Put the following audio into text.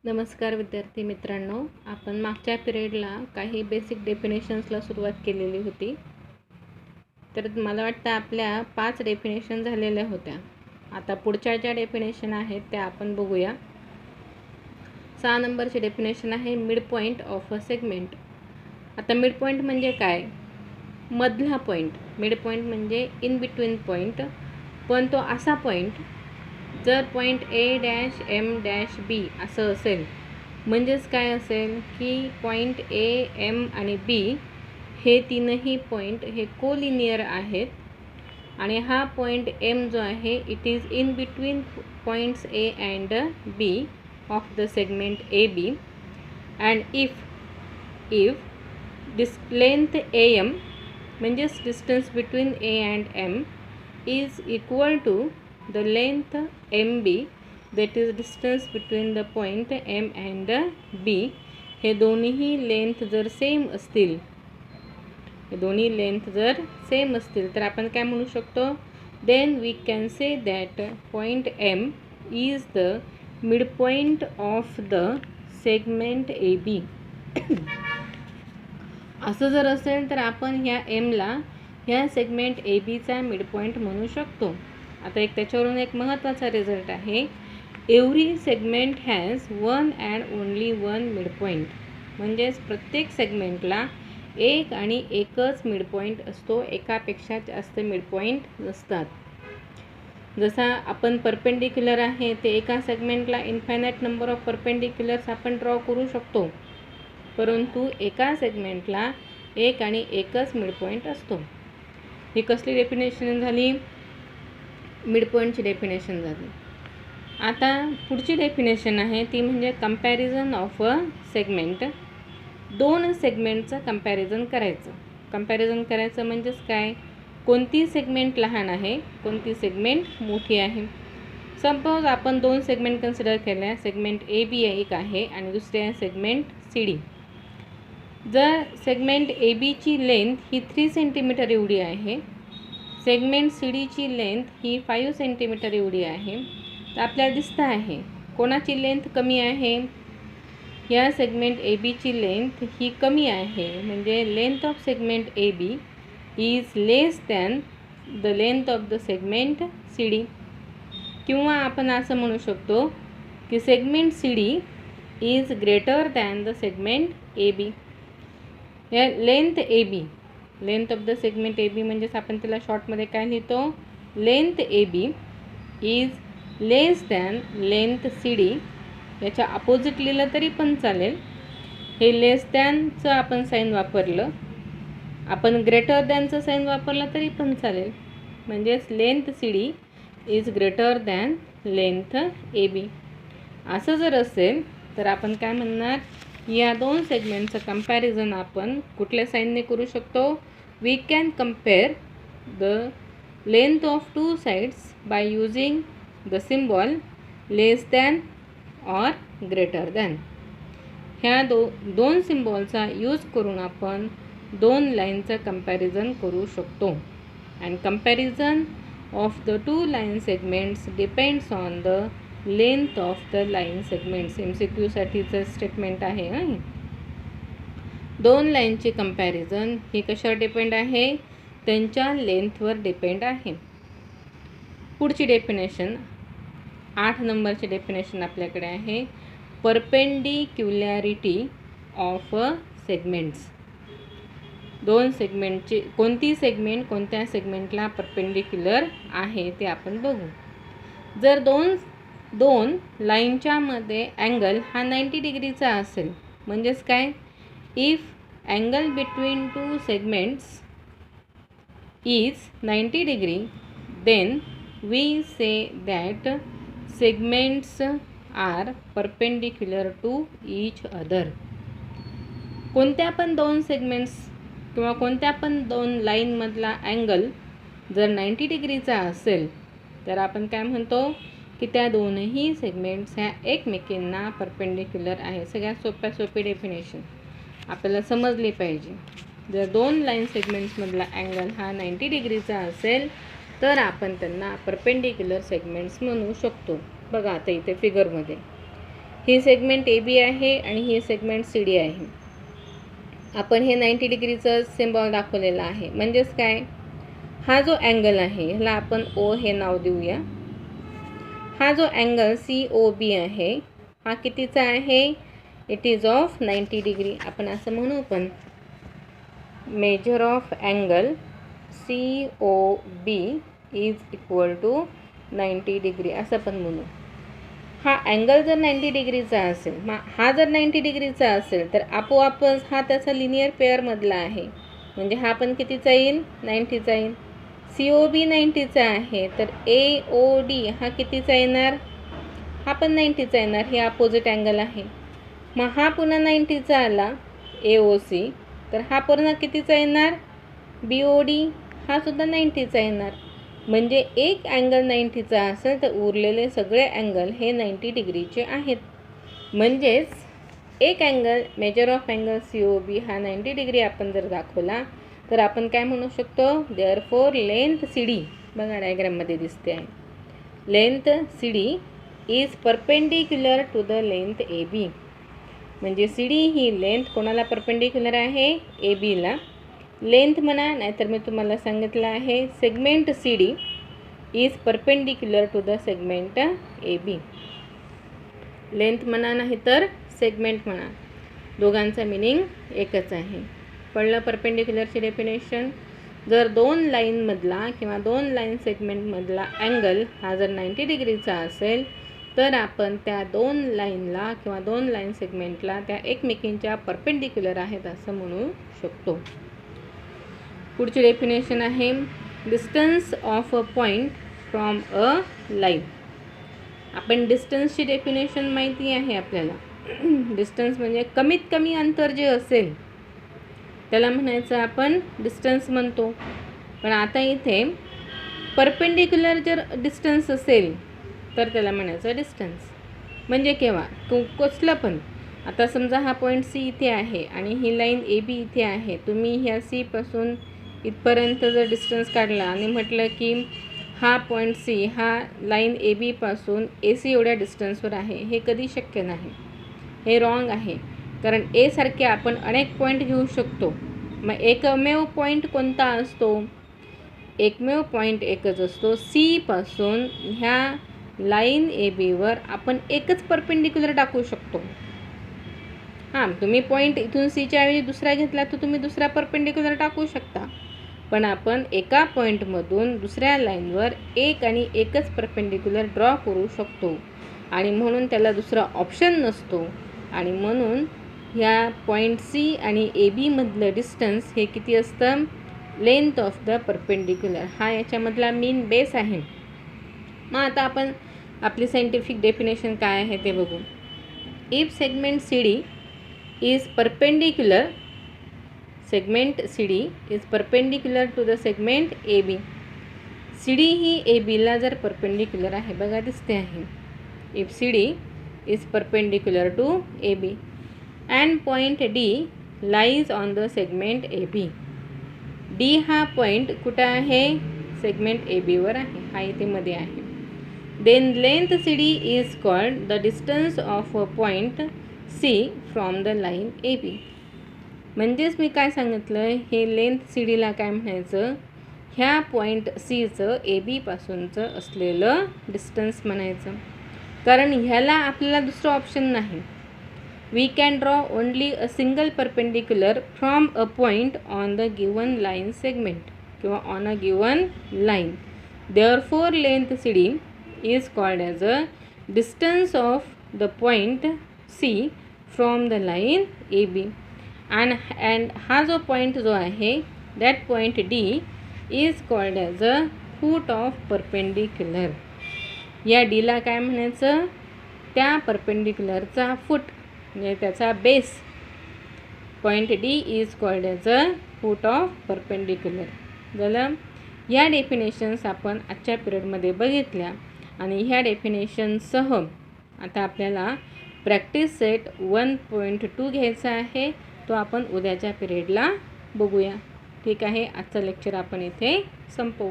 नमस्कार विद्यार्थी मित्रांनो, आपण मागच्या पिरियडला काही बेसिक डेफिनेशन्सला सुरुवात केलेली होती. तर मला वाटतं आपल्या 5 डेफिनेशन झालेल्या होत्या. आता पुढच्या ज्या डेफिनेशन आहेत त्या आपण बघूया. 6 नंबरची डेफिनेशन आहे mid point of a segment. आता मिड पॉईंट म्हणजे काय? मधला पॉईंट. मिड पॉईंट म्हणजे इन बिटवीन पॉईंट. पण तो असा पॉईंट जर point A dash M dash B असं असेल, म्हणजेच काय असेल की पॉईंट ए एम आणि बी हे तीनही पॉईंट हे कोलिनियर आहेत आणि हा पॉईंट एम जो आहे it is in between points A and B of the segment A B. And if this length A M म्हणजेच distance between A and M is equal to the length MB, that is distance between the point M and B, हे दोन्ही length जर same असतील, तर आपण काय म्हणू शकतो? then we can say that point M is the midpoint of the segment AB. असं जर असेल तर आपण ह्या एमला ह्या सेगमेंट ए बीचा मिडपॉईंट म्हणू शकतो. आता त्याच्यावरून एक महत्त्वाचा रिझल्ट आहे, every segment has one and only one midpoint. म्हणजेच प्रत्येक सेगमेंटला एक आणि एकच मिडपॉईंट असतो, एकापेक्षा जास्त मिडपॉईंट नसतात. जसा आपण परपेंडिक्युलर आहे ते एका सेगमेंटला इन्फायनाईट नंबर ऑफ परपेंडिक्युलर्स आपण ड्रॉ करू शकतो, परंतु एका सेगमेंटला एक आणि एकच मिडपॉईंट असतो. ही कसली डेफिनेशन झाली? मिडपॉईंटची डेफिनेशन झाली. आता पुढची डेफिनेशन आहे ती म्हणजे कंपॅरिझन ऑफ अ सेगमेंट. दोन सेगमेंटचं कंपॅरिझन करायचं म्हणजेच काय? कोणती सेगमेंट लहान आहे, कोणती सेगमेंट मोठी आहे. सपोज आपण दोन सेगमेंट कन्सिडर केल्या, सेगमेंट ए बी एक आहे आणि दुसरी आहे सेगमेंट सी डी. जर सेगमेंट ए बीची लेंथ ही 3 सेंटीमीटर एवढी आहे, सेगमेंट सी डीची लेंथ ही 5 सेंटीमीटर एवढी आहे, तर आपल्याला दिसतं आहे कोणाची लेंथ कमी आहे? या सेगमेंट ए बीची लेंथ ही कमी आहे, म्हणजे length of segment A B is less than the length of the segment C D. किंवा आपण असं म्हणू शकतो की segment C D is greater than the segment A B. या length of the segment A B म्हणजेच आपण त्याला शॉर्टमध्ये काय लिहितो? Length A B is less than length C D. याच्या अपोजिट लिहिलं तरी पण चालेल. हे लेस दॅनचं आपण साईन वापरलं, आपण ग्रेटर दॅनचं साईन वापरलं तरी पण चालेल. म्हणजेच length C D is greater than length A B. असं जर असेल तर आपण काय म्हणणार? या दोन सेगमेंटचं कंपॅरिझन आपण कुठल्या साईनने करू शकतो? We can compare the length of two sides by using the symbol less than or greater than. ह्या दोन सिम्बॉलचा यूज करून आपण दोन लाईनचं कंपॅरिझन करू शकतो. And comparison of the two line segments depends on the length of the line segments. MCQ साठीचं statement आहे. दोन लाईनची कंपॅरिझन ही कशावर डिपेंड आहे? त्यांच्या लेंथवर डिपेंड आहे. पुढची डेफिनेशन 8 नंबरची डेफिनेशन आपल्याकडे आहे, परपेंडिक्युलॅरिटी ऑफ सेगमेंट्स. दोन सेगमेंटची कोणती सेगमेंट कोणत्या सेगमेंटला परपेंडिक्युलर आहे ते आपण बघू. जर दोन लाईनच्या मध्ये अँगल हा 90 डिग्रीचा असेल, म्हणजेच काय? If angle between two segments is 90 degree then we say that segments are perpendicular to each other. कोणत्या पण दोन सेगमेंट्स किंवा कोणत्या पण दोन लाईनमधला अँगल जर 90 डिग्रीचा असेल तर आपण काय म्हणतो की त्या दोनही सेगमेंट्स ह्या एकमेकींना परपेंडिक्युलर आहे. सगळ्यात सोपी डेफिनेशन आपल्याला समजली पाहिजे. जर दोन लाईन सेगमेंट्समधला अँगल हा 90 डिग्रीचा असेल तर आपण त्यांना परपेंडिक्युलर सेगमेंट्स म्हणू शकतो. बघा आता इथे फिगरमध्ये ही सेगमेंट ए बी आहे आणि ही सेगमेंट सी डी आहे. आपण हे 90 डिग्रीचं सिम्बॉल दाखवलेला आहे. म्हणजेच काय, हा जो अँगल आहे ह्याला आपण ओ हे नाव देऊया. हा जो अँगल COB आहे हा कितीचा आहे, इट इज ऑफ 90 डिग्री. आपण असं म्हणू पण measure of angle COB is equal to 90 degree असं पण म्हणू. हा अँगल जर 90 डिग्रीचा असेल, हा जर 90 डिग्रीचा असेल तर आपोआपच हा त्याचा लिनियर पेअरमधला आहे. म्हणजे हा पण कितीचा येईल, 90चा येईल. COB 90चा आहे तर AOD हा कितीचा येणार, हा पण 90चा येणार. हे अपोजिट अँगल आहे. मग हा पुन्हा 90चा आला AOC तर हा पुन्हा कितीचा येणार, BOD हा सुद्धा 90चा येणार. म्हणजे एक अँगल 90चा असेल तर उरलेले सगळे अँगल हे 90 डिग्रीचे आहेत. म्हणजेच एक angle major of angle COB हा 90 डिग्री आपण जर दाखवला तर आपण काय म्हणू शकतो, देअरफॉर लेंथ CD, बघा डायग्राममध्ये दिसते आहे, length CD is perpendicular to the length AB. म्हणजे CD ही लेंथ कोणाला परपेंडिक्युलर आहे, ABला. लेंथ म्हणा, नाहीतर मी तुम्हाला सांगितलं आहे segment CD is perpendicular to the segment AB. Length म्हणा नाहीतर सेगमेंट म्हणा, दोघांचा मिनिंग एकच आहे. कळलं परपेंडिक्युलरची डेफिनेशन. जर दोन लाईनमधला किंवा दोन लाईन सेगमेंटमधला अँगल हा जर 90 डिग्रीचा असेल तर आपण त्या दोन लाईनला किंवा दोन लाईन सेगमेंटला त्या एकमेकींच्या परपेंडिक्युलर आहेत असं म्हणू शकतो. पुढची डेफिनेशन आहे distance of a point from a line. आपण डिस्टन्सची डेफिनेशन माहिती आहे आपल्याला. डिस्टन्स म्हणजे कमीत कमी अंतर जे असेल त्याला म्हणायचं आपण डिस्टन्स म्हणतो. पण आता इथे परपेंडिक्युलर जर डिस्टन्स असेल तर त्याला म्हणायचं डिस्टन्स. म्हणजे केव्हा, कसलं पण. आता समजा हा पॉईंट C इथे आहे आणि ही लाईन AB इथे आहे. तुम्ही ह्या C पासून इथपर्यंत जर डिस्टन्स काढला आणि म्हटलं की हा पॉईंट C हा लाईन AB पासून AC एवढ्या डिस्टन्सवर आहे, हे कधी शक्य नाही. हे रॉंग आहे. कारण A सारखे आपण अनेक पॉईंट घेऊ शकतो. मग एकमेव पॉईंट कोणता असतो, एकमेव पॉईंट एकच असतो. C पासून ह्या लाईन ABवर आपण एकच परपेंडिक्युलर टाकू शकतो. हां, तुम्ही पॉईंट इथून Cच्या ऐवजी दुसरा घेतला तर तुम्ही दुसरा परपेंडिक्युलर टाकू शकता. पण आपण एका पॉईंटमधून दुसऱ्या लाईनवर एक आणि एकच परपेंडिक्युलर ड्रॉ करू शकतो आणि म्हणून त्याला दुसरा ऑप्शन नसतो. आणि म्हणून ह्या पॉईंट C आणि AB मधलं डिस्टन्स हे किती असतं, लेंथ ऑफ द परपेंडिक्युलर. हा याच्यामधला मेन बेस आहे. मग आता आपण आपली सायंटिफिक डेफिनेशन काय आहे ते बघू. If segment CD is perpendicular, segment CD is perpendicular to the segment AB. CD ही ABला जर परपेंडिक्युलर आहे, बघा दिसते आहे. If CD is perpendicular to AB and point D lies on the segment AB. D हा पॉईंट कुठं आहे, सेगमेंट AB वर आहे, हा इथे मध्ये आहे. Then length CD is called the distance of a point C from the line AB. म्हणजेच मी काय सांगितलं, हे लेंथ CDला काय म्हणायचं, ह्या पॉईंट Cचं AB पासूनचं असलेलं डिस्टन्स म्हणायचं. कारण ह्याला आपल्याला दुसरं ऑप्शन नाही. We can draw only a single perpendicular from a point on the given line segment किंवा on a given line. Therefore length CD is called as a distance of the point C from the line AB. And हा जो पॉईंट जो आहे that point D is called as a foot of perpendicular. या Dला काय म्हणायचं, त्या परपेंडिक्युलरचा फूट म्हणजे त्याचा base. Point D is called as a foot of perpendicular. झालं. या डेफिनेशन्स आपण आजच्या पिरियडमध्ये बघितल्या आणि ह्या डेफिनेशनसह आता आपल्याला प्रॅक्टिस सेट 1.2 घ्यायचा आहे. तो आपण उद्याच्या पिरियडला बघूया. ठीक आहे, आजचं लेक्चर आपण इथे संपवू.